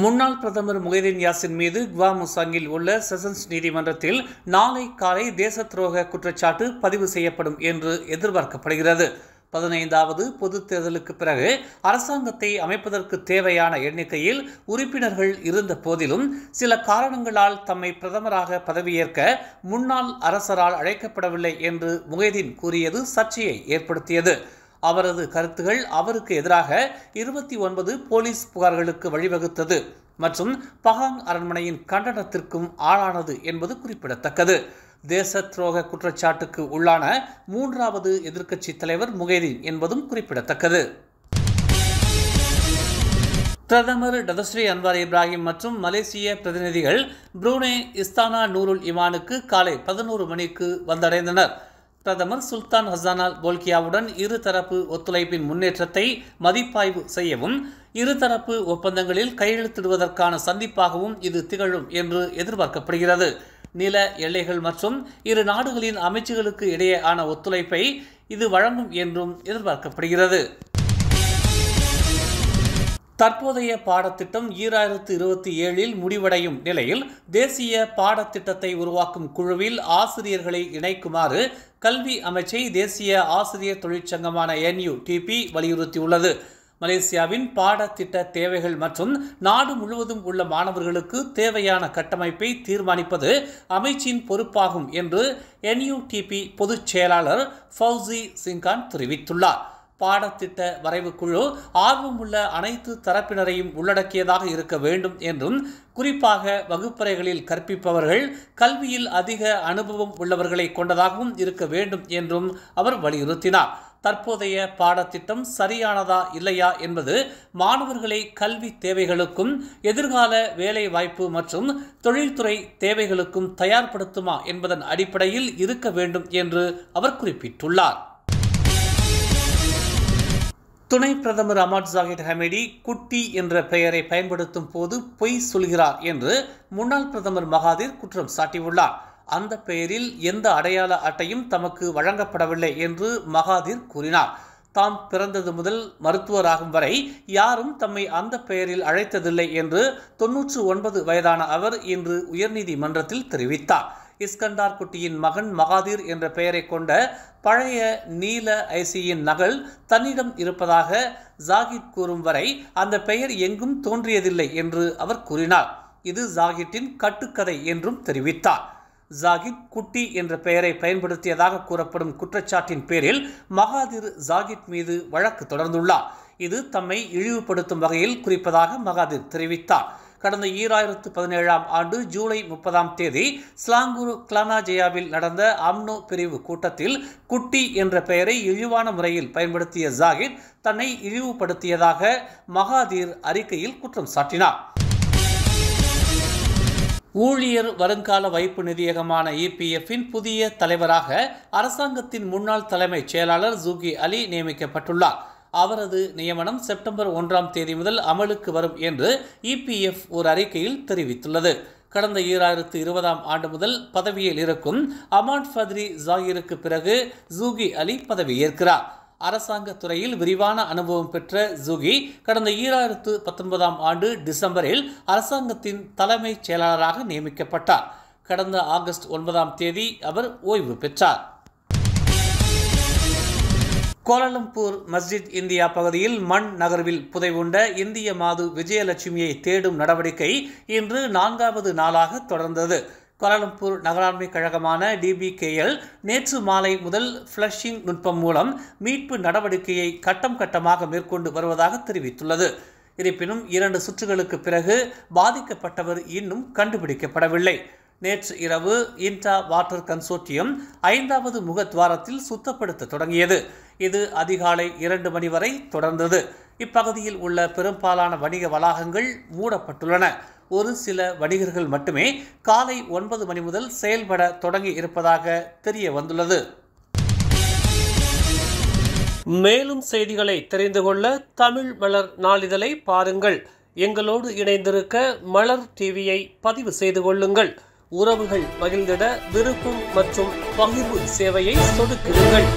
முன்னாள் பிரதமர் முகைதீன் யாசின் மீது குவாமுசாங்கில் உள்ள செஷன்ஸ் நீதிமன்றத்தில் நாளை காலை தேச துரோக குற்றச்சாட்டு பதிவு செய்யப்படும் என்று எதிர்பார்க்கப்படுகிறது. 15வது பொதுத் தேர்தலுக்கு பிறகு அரசாங்கத்தை அமைப்பதற்கு தேவையான எண்ணிக்கையில் உறுப்பினர்கள் இருந்த போதிலும் சில காரணங்களால் தம்மை பிரதமராக பதவியேற்க முன்னாள் அரசரால் அழைக்கப்படவில்லை என்று முகைதீன் கூறியது சர்ச்சையை ஏற்படுத்தியது. அவரது கருத்துகள் அவருக்கு எதிராக 29 போலீஸ் புகார்களுக்கு வழிவகுத்தது மற்றும் பகாங் அரண்மனையின் கண்டனத்திற்கும் ஆளானது என்பது குறிப்பிடத்தக்கது. தேச துரோக குற்றச்சாட்டுக்கு உள்ளான 3வது எதிர்க்கட்சி தலைவர் முகைதீன் என்பதும் குறிப்பிடத்தக்கது. பிரதமர் டதஸ்ரீ அன்வார் இப்ராஹிம் மற்றும் மலேசிய பிரதிநிதிகள் புரூனே இஸ்தானா நூருல் இமானுக்கு காலை 11 மணிக்கு வந்தடைந்தனர். பிரதமர் சுல்தான் ஹசானால் போல்கியாவுடன் இருதரப்பு ஒத்துழைப்பின் முன்னேற்றத்தை மதிப்பாய்வு செய்யவும் இருதரப்பு ஒப்பந்தங்களில் கையெழுத்திடுவதற்கான சந்திப்பாகவும் இது திகழும் என்று எதிர்பார்க்கப்படுகிறது. நில எல்லைகள் மற்றும் இரு நாடுகளின் அமைச்சுகளுக்கு இடையேயான ஒத்துழைப்பை இது வழங்கும் என்றும் எதிர்பார்க்கப்படுகிறது. தற்போதைய பாடத்திட்டம் 2027இல் முடிவடையும் நிலையில் தேசிய பாடத்திட்டத்தை உருவாக்கும் குழுவில் ஆசிரியர்களை இணைக்குமாறு கல்வி அமைச்சை தேசிய ஆசிரியர் தொழிற்சங்கமான NUTP வலியுறுத்தியுள்ளது. மலேசியாவின் பாடத்திட்ட தேவைகள் மற்றும் நாடு முழுவதும் உள்ள மாணவர்களுக்கு தேவையான கட்டமைப்பை தீர்மானிப்பது அமைச்சின் பொறுப்பாகும் என்று NUTP பொதுச் செயலாளர் ஃபௌசி சிங்கான் தெரிவித்துள்ளார். பாடத்திட்ட வரைவு குழு ஆர்வமுள்ள அனைத்து தரப்பினரையும் உள்ளடக்கியதாக இருக்க வேண்டும் என்றும் குறிப்பாக வகுப்பறைகளில் கற்பிப்பவர்கள் கல்வியில் அதிக அனுபவம் உள்ளவர்களை கொண்டதாகவும் இருக்க வேண்டும் என்றும் அவர் வலியுறுத்தினார். தற்போதைய பாடத்திட்டம் சரியானதா இல்லையா என்பது மாணவர்களை கல்வி தேவைகளுக்கும் எதிர்கால வேலை வாய்ப்பு மற்றும் தொழில்துறை தேவைகளுக்கும் தயார்படுத்துமா என்பதன் அடிப்படையில் இருக்க வேண்டும் என்று அவர் குறிப்பிட்டுள்ளார். துணை பிரதமர் அமாட் ஜாகிர் ஹமீடி குட்டி என்ற பெயரை பயன்படுத்தும் போது பொய் சொல்கிறார் என்று முன்னாள் பிரதமர் மகாதீர் குற்றம் சாட்டியுள்ளார். அந்த பெயரில் எந்த அடையாள அட்டையும் தமக்கு வழங்கப்படவில்லை என்று மகாதீர் கூறினார். தாம் பிறந்தது முதல் மருத்துவராகும் வரை யாரும் தம்மை அந்த பெயரில் அழைத்ததில்லை என்று 99 வயதான அவர் இன்று உயர்நீதிமன்றத்தில் தெரிவித்தார். இஸ்கண்டார் குட்டியின் மகன் மகாதீர் என்ற பெயரை கொண்ட பழைய நீல ஐசியின் நகல் தன்னிடம் இருப்பதாக ஜாகிட் கூறும் வரை அந்த பெயர் எங்கும் தோன்றியதில்லை என்று அவர் கூறினார். இது ஜாகிட்டின் கட்டுக்கதை என்றும் தெரிவித்தார். ஜாகிட் குட்டி என்ற பெயரை பயன்படுத்தியதாக கூறப்படும் குற்றச்சாட்டின் பேரில் மகாதீர் ஜாகிட் மீது வழக்கு தொடர்ந்துள்ளார். இது தம்மை இழிவுபடுத்தும் வகையில் குறிப்பதாக மகாதீர் தெரிவித்தார். கடந்த 2017ஆம் ஆண்டு ஜூலை 30ஆம் தேதி ஸ்லாங்கூர் கிளானாஜயாவில் நடந்த அம்னோ பிரிவு கூட்டத்தில் குட்டி என்ற பெயரை இழிவான முறையில் பயன்படுத்திய ஜாகிட் தன்னை இழிவுபடுத்தியதாக மகாதீர் அறிக்கையில் குற்றம் சாட்டினார். ஊழியர் வருங்கால வைப்பு நிதியகமான EPFஇன் புதிய தலைவராக அரசாங்கத்தின் முன்னாள் தலைமைச் செயலாளர் ஜூகி அலி நியமிக்கப்பட்டுள்ளார். அவரது நியமனம் செப்டம்பர் 1ஆம் தேதி முதல் அமலுக்கு வரும் என்று EPF ஒரு அறிக்கையில் தெரிவித்துள்ளது. கடந்த 2020ஆம் ஆண்டு முதல் பதவியில் இருக்கும் அமாட் ஃபத்ரி ஜாகிருக்கு பிறகு ஜூகி அலி பதவியேற்கிறார். அரசாங்க துறையில் விரிவான அனுபவம் பெற்ற ஜூகி கடந்த 2019ஆம் ஆண்டு டிசம்பரில் அரசாங்கத்தின் தலைமைச் செயலாளராக நியமிக்கப்பட்டார். கடந்த ஆகஸ்ட் 9ஆம் தேதி அவர் ஓய்வு பெற்றார். கோலாலம்பூர் மஸ்ஜித் இந்தியா பகுதியில் மண் நகர்வில் புதைவுண்ட இந்திய மாது விஜயலட்சுமியை தேடும் நடவடிக்கை இன்று 4வது நாளாக தொடர்ந்தது. கோலாலம்பூர் நகராண்மை கழகமான DBKL நேற்று மாலை முதல் ஃப்ளஷிங் நுட்பம் மூலம் மீட்பு நடவடிக்கையை கட்டம் கட்டமாக மேற்கொண்டு வருவதாக தெரிவித்துள்ளது. இருப்பினும் 2 சுற்றுகளுக்கு பிறகு பாதிக்கப்பட்டவர் இன்னும் கண்டுபிடிக்கப்படவில்லை. நேற்று இரவு இன்டா வாட்டர் கன்சோர்டியம் 5வது முகத்வாரத்தில் சுத்தப்படுத்த தொடங்கியது. இது அதிகாலை 2 மணி வரை தொடர்ந்தது. இப்பகுதியில் உள்ள பெரும்பாலான வணிக வளாகங்கள் மூடப்பட்டுள்ளன. ஒரு சில வணிகர்கள் மட்டுமே காலை 9 மணி முதல் செயல்பட தொடங்கி இருப்பதாக தெரிய வந்துள்ளது. மேலும் செய்திகளை தெரிந்து கொள்ள தமிழ் மலர் நாளிதழை பாருங்கள். எங்களோடு இணைந்திருக்க மலர் டிவியை பதிவு செய்து கொள்ளுங்கள். உறவுகள் மகிழ்ந்திட விருப்பம் மற்றும் பகிர்வு சேவையை சொடுக்கிடுங்கள்.